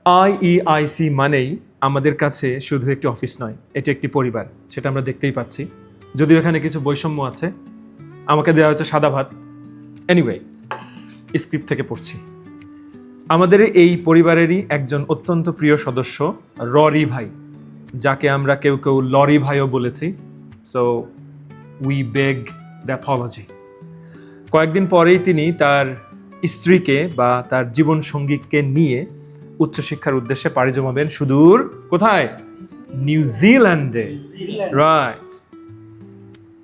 আইইআইসি মানেই আমাদের কাছে শুধু একটি অফিস নয়, এটি একটি পরিবার, সেটা আমরা দেখতেই পাচ্ছি। যদিও এখানে কিছু বৈষম্য আছে, আমাকে দেওয়া হচ্ছে সাদা ভাত। এনিওয়ে, স্ক্রিপ্ট থেকে পড়ছি। আমাদের এই পরিবারেরই একজন অত্যন্ত প্রিয় সদস্য ররি ভাই, যাকে আমরা কেউ কেউ লরি ভাইও বলেছি। So we beg the Apology. কয়েকদিন পরেই তিনি তার স্ত্রীকে বা তার জীবন সঙ্গীকে নিয়ে উচ্চশিক্ষার উদ্দেশ্যে পাড়ি জমাবেন সুদূর কোথায়? নিউজিল্যান্ডে। রাইট।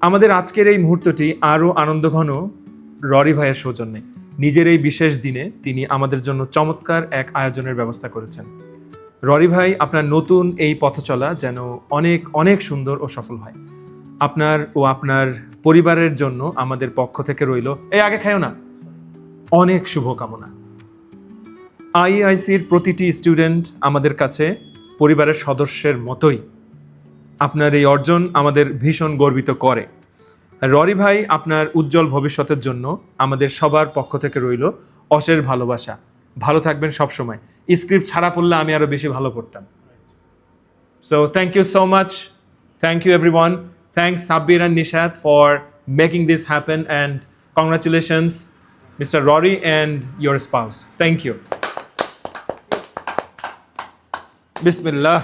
আমাদের আজকের এই মুহূর্তটি আরো আনন্দঘন ররি ভাইয়ের সৌজন্যে। নিজের এই বিশেষ দিনে তিনি আমাদের জন্য চমৎকার এক আয়োজনের ব্যবস্থা করেছেন। ররি ভাই, আপনার নতুন এই পথ চলা যেন অনেক অনেক সুন্দর ও সফল হয়। আপনার ও আপনার পরিবারের জন্য আমাদের পক্ষ থেকে রইল, এই আগে খাইও না, অনেক শুভকামনা। আইইআইসির প্রতিটি স্টুডেন্ট আমাদের কাছে পরিবারের সদস্যের মতোই। আপনার এই অর্জন আমাদের ভীষণ গর্বিত করে। ররি ভাই, আপনার উজ্জ্বল ভবিষ্যতের জন্য আমাদের সবার পক্ষ থেকে রইল অশেষ ভালোবাসা। ভালো থাকবেন সবসময়। স্ক্রিপ্ট ছাড়া পড়লে আমি আরো বেশি ভালো করতাম। So thank you so much. Thank you everyone. Thanks Sabbir and Nishat for making this happen, and congratulations Mr. Rory and your spouse. Thank you. Bismillah.